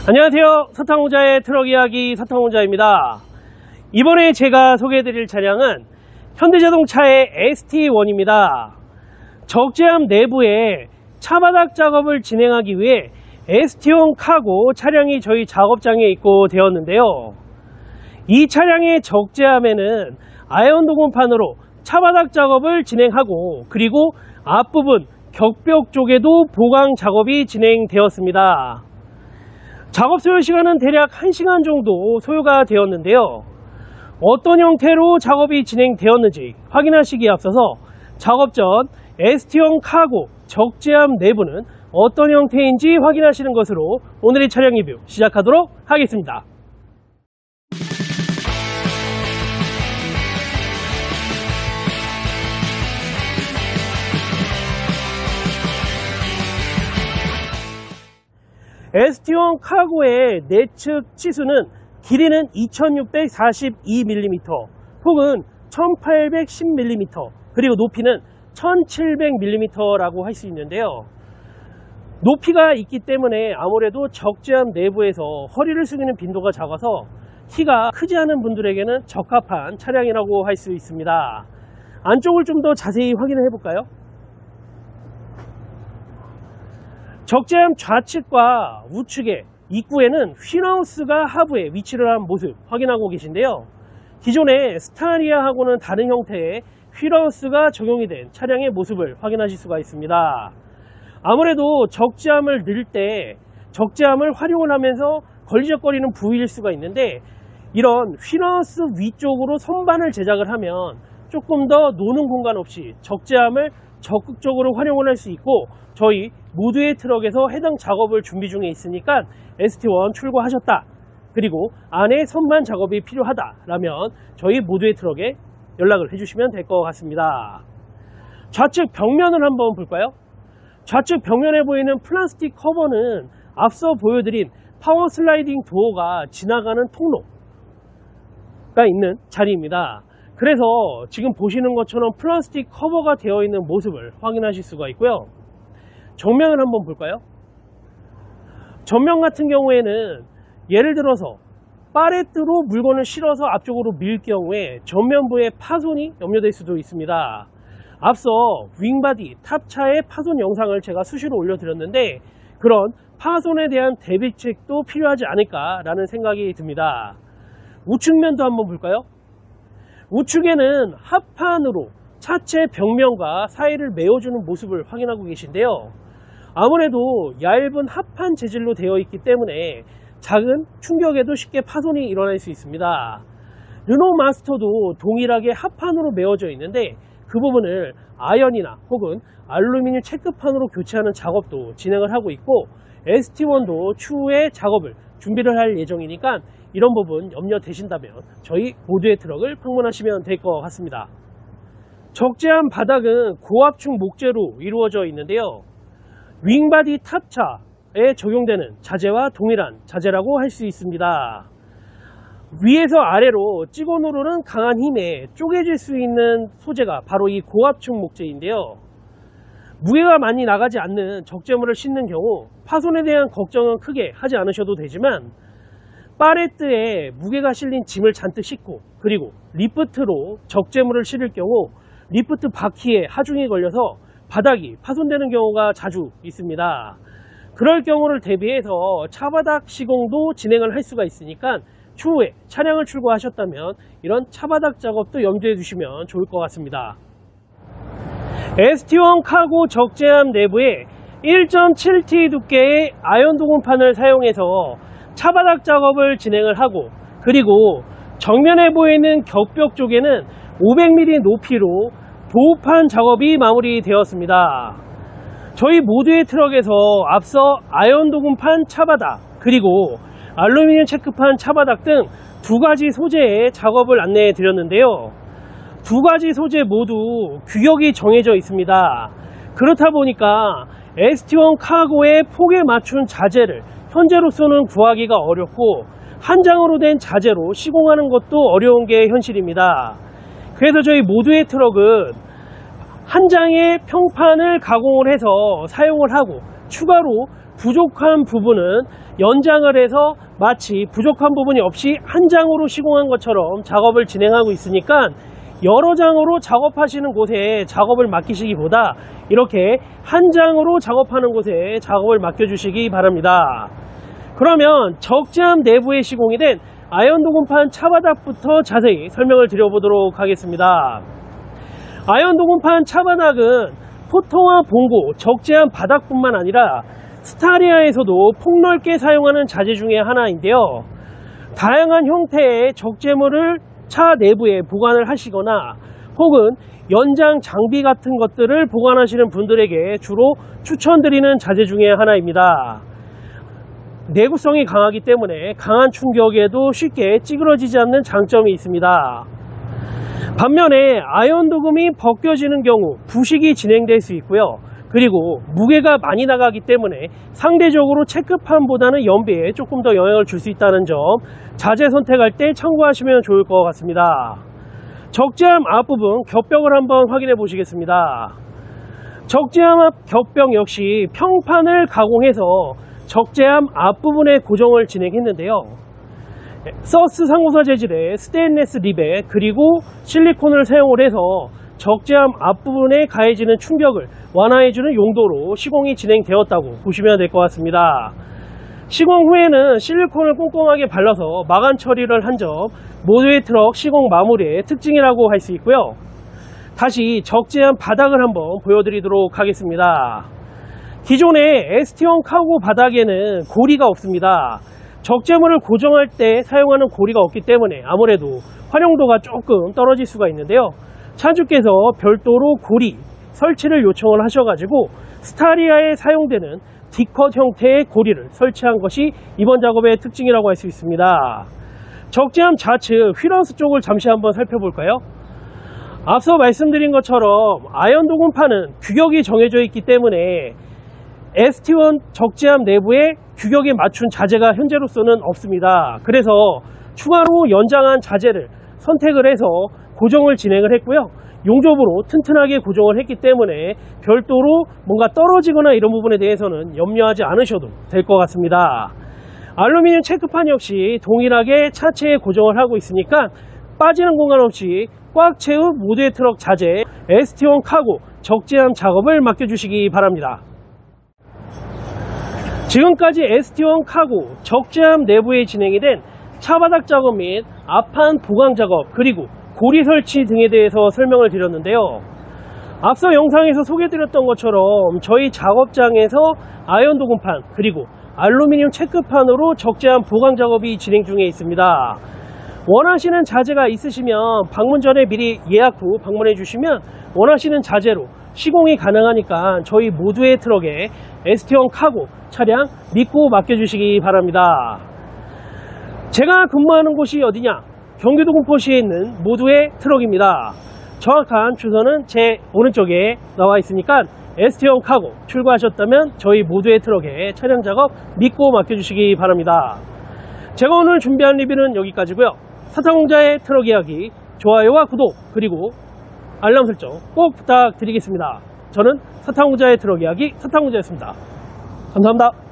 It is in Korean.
안녕하세요. 사탕공자의 트럭 이야기 사탕공자입니다. 이번에 제가 소개해드릴 차량은 현대자동차의 ST1입니다. 적재함 내부에 차바닥 작업을 진행하기 위해 ST1 카고 차량이 저희 작업장에 입고 되었는데요. 이 차량의 적재함에는 아연 도금판으로 차바닥 작업을 진행하고, 그리고 앞부분 격벽 쪽에도 보강 작업이 진행되었습니다. 작업 소요 시간은 대략 1시간 정도 소요가 되었는데요. 어떤 형태로 작업이 진행되었는지 확인하시기에 앞서서 작업 전 ST1 카고 적재함 내부는 어떤 형태인지 확인하시는 것으로 오늘의 차량 리뷰 시작하도록 하겠습니다. ST1 카고의 내측 치수는 길이는 2642mm 혹은 1810mm, 그리고 높이는 1700mm라고 할 수 있는데요. 높이가 있기 때문에 아무래도 적재함 내부에서 허리를 숙이는 빈도가 작아서 키가 크지 않은 분들에게는 적합한 차량이라고 할 수 있습니다. 안쪽을 좀 더 자세히 확인해 볼까요? 적재함 좌측과 우측의 입구에는 휠하우스가 하부에 위치를 한 모습 확인하고 계신데요. 기존의 스타리아하고는 다른 형태의 휠하우스가 적용이 된 차량의 모습을 확인하실 수가 있습니다. 아무래도 적재함을 넣을 때 적재함을 활용을 하면서 걸리적거리는 부위일 수가 있는데, 이런 휠하우스 위쪽으로 선반을 제작을 하면 조금 더 노는 공간 없이 적재함을 적극적으로 활용을 할 수 있고, 저희 모두의 트럭에서 해당 작업을 준비 중에 있으니까 ST1 출고하셨다, 그리고 안에 선반 작업이 필요하다 라면 저희 모두의 트럭에 연락을 해주시면 될 것 같습니다. 좌측 벽면을 한번 볼까요? 좌측 벽면에 보이는 플라스틱 커버는 앞서 보여드린 파워 슬라이딩 도어가 지나가는 통로가 있는 자리입니다. 그래서 지금 보시는 것처럼 플라스틱 커버가 되어 있는 모습을 확인하실 수가 있고요. 정면을 한번 볼까요? 전면 같은 경우에는 예를 들어서 팔레트로 물건을 실어서 앞쪽으로 밀 경우에 전면부에 파손이 염려될 수도 있습니다. 앞서 윙바디 탑차의 파손 영상을 제가 수시로 올려드렸는데, 그런 파손에 대한 대비책도 필요하지 않을까라는 생각이 듭니다. 우측면도 한번 볼까요? 우측에는 합판으로 차체 벽면과 사이를 메워주는 모습을 확인하고 계신데요. 아무래도 얇은 합판 재질로 되어 있기 때문에 작은 충격에도 쉽게 파손이 일어날 수 있습니다. 르노 마스터도 동일하게 합판으로 메워져 있는데, 그 부분을 아연이나 혹은 알루미늄 체크판으로 교체하는 작업도 진행을 하고 있고, ST1도 추후에 작업을 준비를 할 예정이니까 이런 부분 염려되신다면 저희 모두의 트럭을 방문하시면 될 것 같습니다. 적재함 바닥은 고압축 목재로 이루어져 있는데요. 윙바디 탑차에 적용되는 자재와 동일한 자재라고 할 수 있습니다. 위에서 아래로 찍어 누르는 강한 힘에 쪼개질 수 있는 소재가 바로 이 고압축 목재인데요. 무게가 많이 나가지 않는 적재물을 싣는 경우 파손에 대한 걱정은 크게 하지 않으셔도 되지만, 팔레트에 무게가 실린 짐을 잔뜩 싣고 그리고 리프트로 적재물을 실을 경우 리프트 바퀴에 하중이 걸려서 바닥이 파손되는 경우가 자주 있습니다. 그럴 경우를 대비해서 차바닥 시공도 진행을 할 수가 있으니까 추후에 차량을 출고하셨다면 이런 차바닥 작업도 염두에 두시면 좋을 것 같습니다. ST1 카고 적재함 내부에 1.7T 두께의 아연 도금판을 사용해서 차바닥 작업을 진행을 하고, 그리고 정면에 보이는 격벽 쪽에는 500mm 높이로 보호판 작업이 마무리되었습니다. 저희 모두의 트럭에서 앞서 아연 도금판 차바닥 그리고 알루미늄 체크판 차바닥 등 두 가지 소재의 작업을 안내해 드렸는데요. 두 가지 소재 모두 규격이 정해져 있습니다. 그렇다 보니까 ST1 카고의 폭에 맞춘 자재를 현재로서는 구하기가 어렵고, 한 장으로 된 자재로 시공하는 것도 어려운 게 현실입니다. 그래서 저희 모두의 트럭은 한 장의 평판을 가공을 해서 사용을 하고, 추가로 부족한 부분은 연장을 해서 마치 부족한 부분이 없이 한 장으로 시공한 것처럼 작업을 진행하고 있으니까 여러 장으로 작업하시는 곳에 작업을 맡기시기보다 이렇게 한 장으로 작업하는 곳에 작업을 맡겨주시기 바랍니다. 그러면 적재함 내부에 시공이 된 아연 도금판 차바닥부터 자세히 설명을 드려보도록 하겠습니다. 아연 도금판 차바닥은 포터와 봉고, 적재함 바닥뿐만 아니라 스타리아에서도 폭넓게 사용하는 자재 중에 하나인데요. 다양한 형태의 적재물을 차 내부에 보관을 하시거나 혹은 연장 장비 같은 것들을 보관하시는 분들에게 주로 추천드리는 자재 중에 하나입니다. 내구성이 강하기 때문에 강한 충격에도 쉽게 찌그러지지 않는 장점이 있습니다. 반면에 아연 도금이 벗겨지는 경우 부식이 진행될 수 있고요. 그리고 무게가 많이 나가기 때문에 상대적으로 체크판보다는 연비에 조금 더 영향을 줄 수 있다는 점, 자재 선택할 때 참고하시면 좋을 것 같습니다. 적재함 앞부분 겹벽을 한번 확인해 보시겠습니다. 적재함 앞 겹벽 역시 평판을 가공해서 적재함 앞부분에 고정을 진행했는데요. 서스 상호사 재질의 스테인리스 립에 그리고 실리콘을 사용을 해서 적재함 앞부분에 가해지는 충격을 완화해주는 용도로 시공이 진행되었다고 보시면 될 것 같습니다. 시공 후에는 실리콘을 꼼꼼하게 발라서 마감 처리를 한 점, 모두의 트럭 시공 마무리의 특징이라고 할 수 있고요. 다시 적재함 바닥을 한번 보여드리도록 하겠습니다. 기존의 ST1 카고 바닥에는 고리가 없습니다. 적재물을 고정할 때 사용하는 고리가 없기 때문에 아무래도 활용도가 조금 떨어질 수가 있는데요. 차주께서 별도로 고리 설치를 요청을 하셔가지고 스타리아에 사용되는 D컷 형태의 고리를 설치한 것이 이번 작업의 특징이라고 할 수 있습니다. 적재함 좌측 휠하우스 쪽을 잠시 한번 살펴볼까요? 앞서 말씀드린 것처럼 아연 도금판은 규격이 정해져 있기 때문에 ST1 적재함 내부에 규격에 맞춘 자재가 현재로서는 없습니다. 그래서 추가로 연장한 자재를 선택을 해서 고정을 진행을 했고요. 용접으로 튼튼하게 고정을 했기 때문에 별도로 뭔가 떨어지거나 이런 부분에 대해서는 염려하지 않으셔도 될 것 같습니다. 알루미늄 체크판 역시 동일하게 차체에 고정을 하고 있으니까 빠지는 공간 없이 꽉 채운 모두의 트럭 자재 ST1 카고 적재함 작업을 맡겨주시기 바랍니다. 지금까지 ST1 카고 적재함 내부에 진행이 된 차바닥 작업 및 앞판 보강 작업 그리고 고리 설치 등에 대해서 설명을 드렸는데요. 앞서 영상에서 소개드렸던 것처럼 저희 작업장에서 아연 도금판 그리고 알루미늄 체크판으로 적재함 보강 작업이 진행 중에 있습니다. 원하시는 자재가 있으시면 방문 전에 미리 예약 후 방문해 주시면 원하시는 자재로 시공이 가능하니까 저희 모두의 트럭에 ST1 카고 차량 믿고 맡겨주시기 바랍니다. 제가 근무하는 곳이 어디냐? 경기도 공포시에 있는 모두의 트럭입니다. 정확한 주소는 제 오른쪽에 나와 있으니까 ST1 카고 출고하셨다면 저희 모두의 트럭에 차량 작업 믿고 맡겨주시기 바랍니다. 제가 오늘 준비한 리뷰는 여기까지고요. 사탕공자의 트럭 이야기 좋아요와 구독 그리고 알람 설정 꼭 부탁드리겠습니다. 저는 사탕공자의 트럭 이야기 사탕공자였습니다. 감사합니다.